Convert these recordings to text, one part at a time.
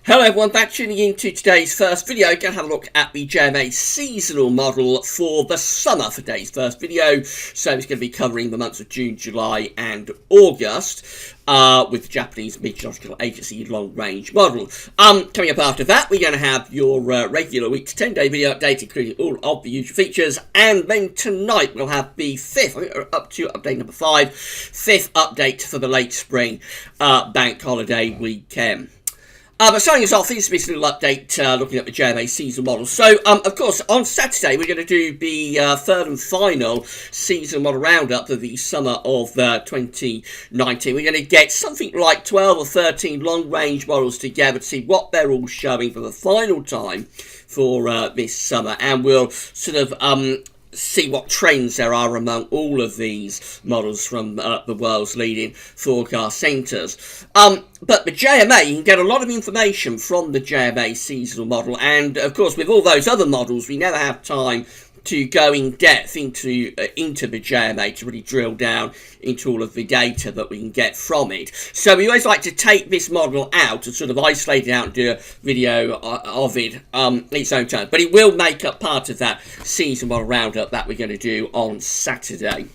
Hello everyone, back tuning in to today's first video. Going to have a look at the JMA Seasonal model for the summer for today's first video. So it's going to be covering the months of June, July and August with the Japanese Meteorological Agency long range model. Coming up after that, we're going to have your regular week to 10-day video update, including all of the usual features. And then tonight we'll have the fifth, up to update number 5, fifth update for the late spring bank holiday weekend. But starting us off, this is a little update looking at the JMA seasonal model. So, of course, on Saturday, we're going to do the third and final seasonal model roundup of the summer of 2019. We're going to get something like 12 or 13 long-range models together to see what they're all showing for the final time for this summer. And we'll sort of see what trends there are among all of these models from the world's leading forecast centres. But the JMA, you can get a lot of information from the JMA seasonal model, and of course with all those other models we never have time to go in depth into the JMA to really drill down into all of the data that we can get from it. So we always like to take this model out and sort of isolate it out and do a video of it its own time. But it will make up part of that season model roundup that we're going to do on Saturday.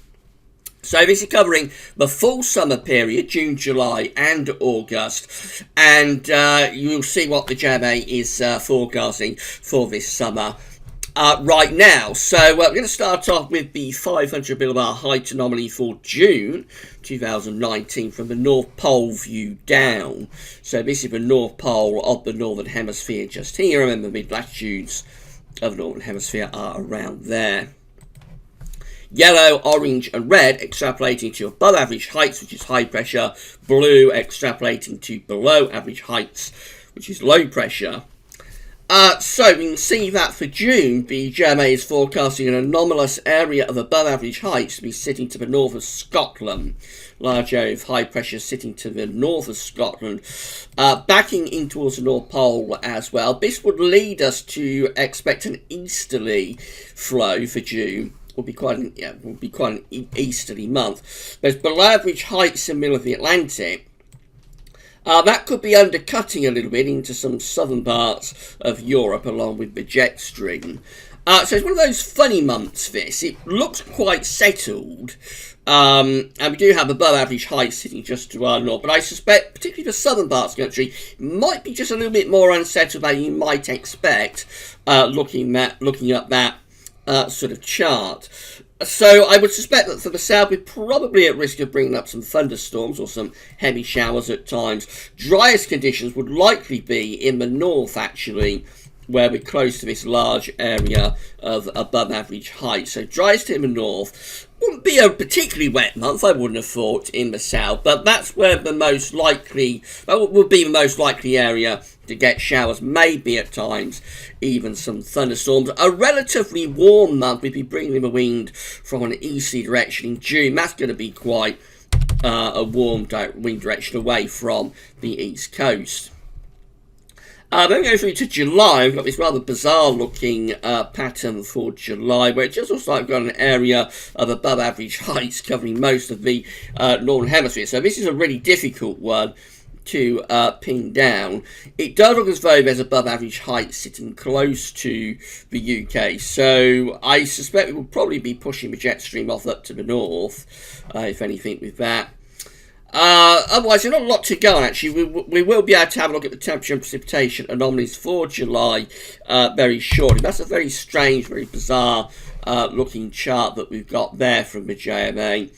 So this is covering the full summer period, June, July and August. And you'll see what the JMA is forecasting for this summer right now. So we're going to start off with the 500 millibar height anomaly for June 2019 from the North Pole view down. So this is the North Pole of the Northern Hemisphere just here. Remember, mid-latitudes of the Northern Hemisphere are around there. Yellow, orange and red extrapolating to above average heights, which is high pressure. Blue extrapolating to below average heights, which is low pressure. So we can see that for June, the JMA is forecasting an anomalous area of above average heights to be sitting to the north of Scotland. Large area of high pressure sitting to the north of Scotland, backing in towards the North Pole as well. This would lead us to expect an easterly flow for June. Will be quite an easterly month. There's below average heights in the middle of the Atlantic. That could be undercutting a little bit into some southern parts of Europe along with the jet stream. So it's one of those funny months, this. It looks quite settled. And we do have above average heights sitting just to our north. But I suspect, particularly the southern parts of the country, might be just a little bit more unsettled than you might expect looking up that sort of chart. So I would suspect that for the south we're probably at risk of bringing up some thunderstorms or some heavy showers at times. Driest conditions would likely be in the north, actually, where we're close to this large area of above average height. So driest in the north. Wouldn't be a particularly wet month, I wouldn't have thought, in the south, but that's where the most likely, that would be the most likely area to get showers, maybe at times even some thunderstorms. A relatively warm month, we'd be bringing in the wind from an easterly direction in June. That's going to be quite a warm wind direction away from the east coast. Then we go through to July. We've got this rather bizarre looking pattern for July, where it just looks like we've got an area of above average heights covering most of the northern hemisphere. So this is a really difficult one to pin down. It does look as though there's above average heights sitting close to the UK. So I suspect we will probably be pushing the jet stream off up to the north, if anything, with that. Otherwise, there's not a lot to go on, actually. We will be able to have a look at the temperature and precipitation anomalies for July very shortly. That's a very strange, very bizarre looking chart that we've got there from the JMA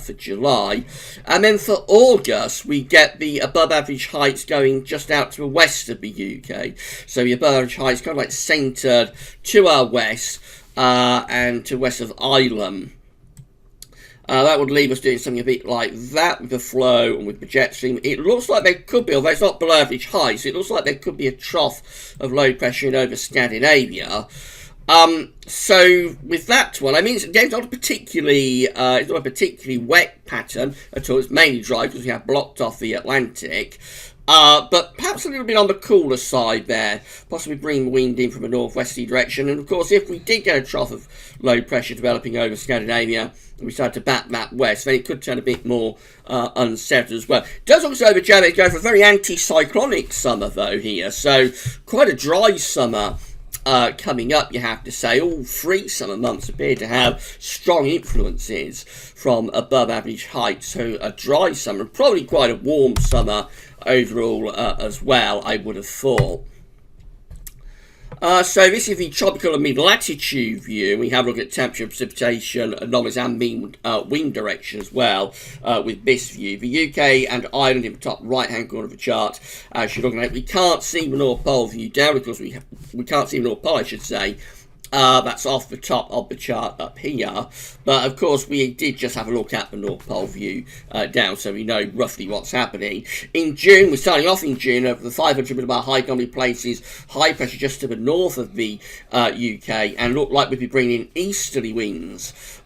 for July. And then for August, we get the above average heights going just out to the west of the UK. So the above average heights kind of like centred to our west and to west of Ireland. That would leave us doing something a bit like that with the flow and with the jet stream. It looks like there could be, although it's not below average heights, it looks like there could be a trough of low pressure in over Scandinavia. So with that one, I mean, it's not a particularly wet pattern at all. It's mainly dry because we have blocked off the Atlantic. But perhaps a little bit on the cooler side there, possibly bringing the wind in from a northwesterly direction. And of course, if we did get a trough of low pressure developing over Scandinavia, and we started to bat that west, then it could turn a bit more unsettled as well. It does also over JMA go for a very anti-cyclonic summer though here, so quite a dry summer coming up, you have to say. All 3 summer months appear to have strong influences from above average heights, so a dry summer, probably quite a warm summer overall as well, I would have thought. So this is the tropical and mid-latitude view. We have a look at temperature, precipitation, anomalies and mean wind direction as well with this view. The UK and Ireland in the top right-hand corner of the chart, as you're looking at it. We can't see the North Pole view down because we can't see the North Pole, I should say. That's off the top of the chart up here. But of course, we did just have a look at the North Pole view down, so we know roughly what's happening. In June, we're starting off in June over the 500 millibar high anomaly places, high pressure just to the north of the UK, and look like we'd be bringing in easterly winds.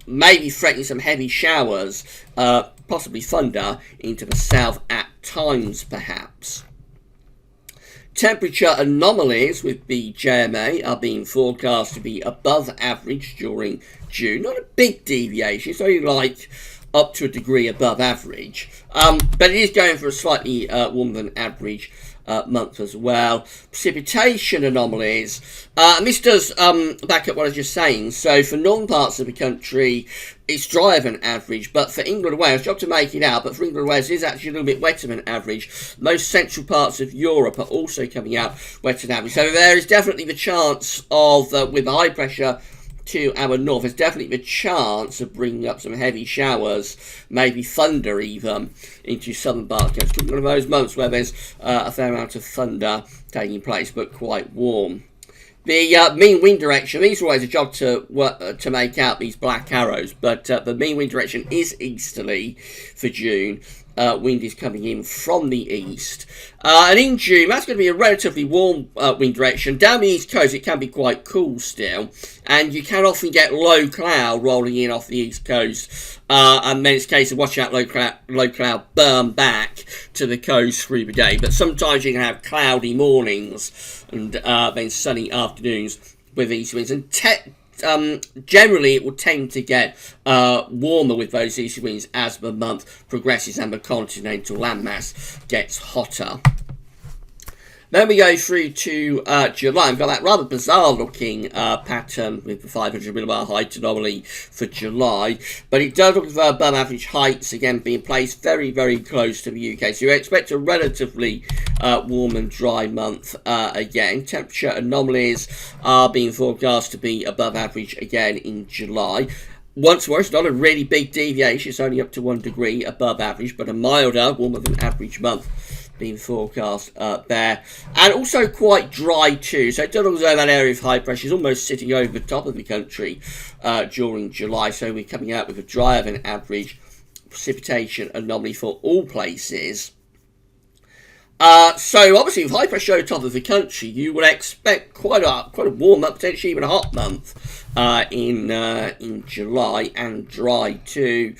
Maybe threatening some heavy showers, possibly thunder into the south at times, perhaps. Temperature anomalies with the JMA are being forecast to be above average during June. Not a big deviation, it's only like up to a degree above average. But it is going for a slightly warmer than average month as well. Precipitation anomalies. And this does back up what I was just saying. So for northern parts of the country, it's drier than average, but for England and Wales, job to make it out, but for England and Wales, it is actually a little bit wetter than average. Most central parts of Europe are also coming out wetter than average. So there is definitely the chance of, with the high pressure to our north, there's definitely the chance of bringing up some heavy showers, maybe thunder even, into southern parts. It's one of those months where there's a fair amount of thunder taking place, but quite warm. The mean wind direction, these are always a job to make out, these black arrows, but the mean wind direction is easterly for June. Wind is coming in from the east. And in June, that's going to be a relatively warm wind direction. Down the east coast, it can be quite cool still. And you can often get low cloud rolling in off the east coast. And then it's a case of watching out low cloud burn back to the coast through the day. But sometimes you can have cloudy mornings and then sunny afternoons with east winds. And generally, it will tend to get warmer with those east winds as the month progresses and the continental landmass gets hotter. Then we go through to July. We've got that rather bizarre looking pattern with the 500 millibar height anomaly for July. But it does look for above average heights again being placed very, very close to the UK. So you expect a relatively warm and dry month again. Temperature anomalies are being forecast to be above average again in July. Once more, it's not a really big deviation. It's only up to 1 degree above average, but a milder, warmer than average month being forecast there. And also quite dry too. So it does look as though that area of high pressure is almost sitting over the top of the country during July. So we're coming out with a drier than average precipitation anomaly for all places. So obviously with high pressure over the top of the country, you would expect quite a warm month, potentially even a hot month in July, and dry too.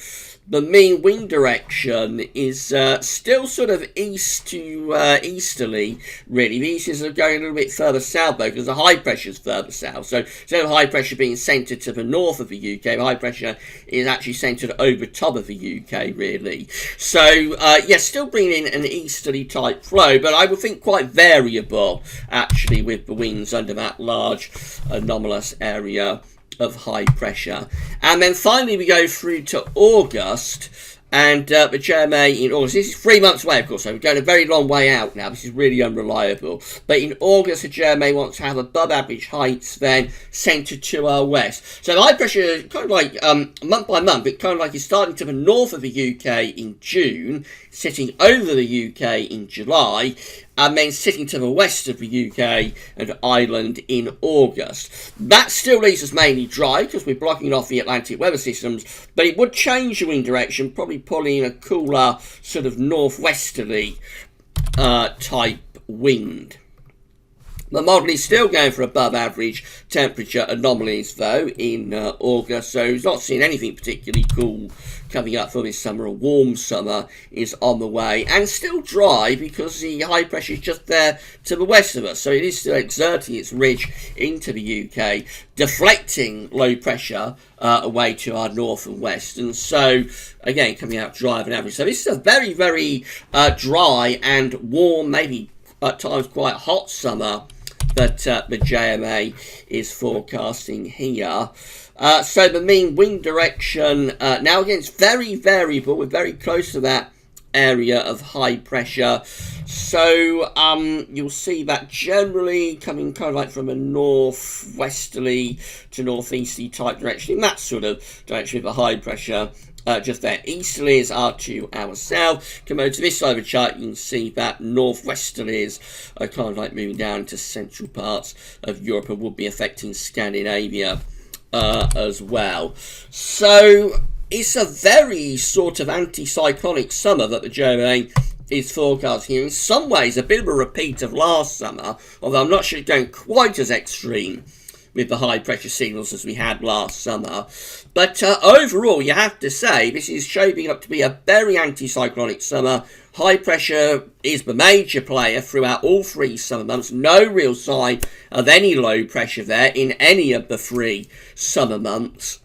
The mean wind direction is still sort of east to easterly, really. The easters are going a little bit further south, though, because the high pressure is further south. So instead of high pressure being centred to the north of the UK, the high pressure is actually centred over top of the UK, really. So, yes, still bringing in an easterly type flow, but I would think quite variable, actually, with the winds under that large anomalous area of high pressure. And then finally we go through to August, and the JMA in August. This is 3 months away, of course, so we're going a very long way out now. This is really unreliable. But in August, the JMA wants to have above average heights then centred to our west. So the high pressure is kind of like, month by month, it kind of like is starting to the north of the UK in June, sitting over the UK in July, and then sitting to the west of the UK and Ireland in August. That still leaves us mainly dry because we're blocking off the Atlantic weather systems, but it would change the wind direction, probably pulling in a cooler sort of northwesterly type wind. The model is still going for above average temperature anomalies though in August, so it's not seeing anything particularly cool coming up for this summer. A warm summer is on the way, and still dry because the high pressure is just there to the west of us, so it is still exerting its ridge into the UK, deflecting low pressure away to our north and west, and so again coming out dry on average. So this is a very, very dry and warm, maybe at times quite hot summer that the JMA is forecasting here. So the mean wind direction now again it's very variable. We're very close to that area of high pressure, so you'll see that generally coming kind of like from a northwesterly to northeasterly type direction, in that sort of direction with the high pressure just there. Easterlies are to our south. Come over to this side of the chart, you can see that northwesterlies are kind of like moving down to central parts of Europe and would be affecting Scandinavia as well. So it's a very sort of anticyclonic summer that the JMA is forecasting here. In some ways a bit of a repeat of last summer, although I'm not sure it's going quite as extreme with the high pressure signals as we had last summer. But overall, you have to say this is shaping up to be a very anticyclonic summer. High pressure is the major player throughout all 3 summer months. No real sign of any low pressure there in any of the 3 summer months.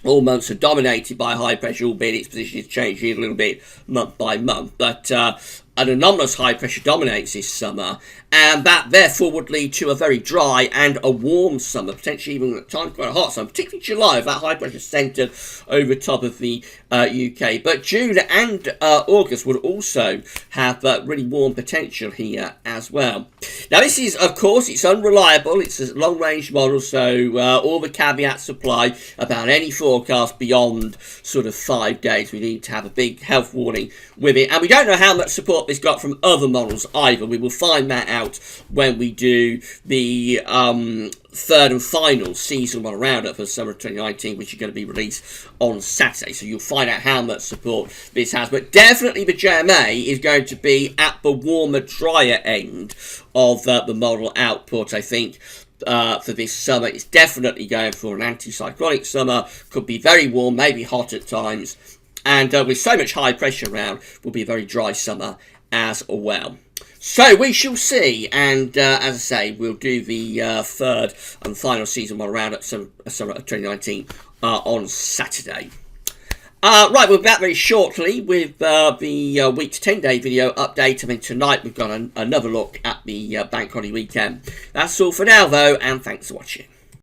All months are dominated by high pressure, albeit its position is changing a little bit month by month. But an anomalous high pressure dominates this summer, and that therefore would lead to a very dry and a warm summer, potentially even at times quite a hot summer, particularly July, if that high pressure centred over top of the UK. But June and August would also have really warm potential here as well. Now this is, of course, it's unreliable, it's a long-range model, so all the caveats apply about any forecast beyond sort of 5 days. We need to have a big health warning with it, and we don't know how much support this got from other models either. We will find that out when we do the third and final seasonal model roundup for summer of 2019, which is going to be released on Saturday. So you'll find out how much support this has. But definitely the JMA is going to be at the warmer, drier end of the model output, I think. For this summer, it's definitely going for an anticyclonic summer. Could be very warm, maybe hot at times. And with so much high pressure around, will be a very dry summer as well. So we shall see, and as I say, we'll do the third and final season model roundup summer of 2019 on Saturday. Right, we'll be back very shortly with the week to 10 day video update. I mean, tonight we've got another look at the bank holiday weekend. That's all for now, though, and thanks for watching.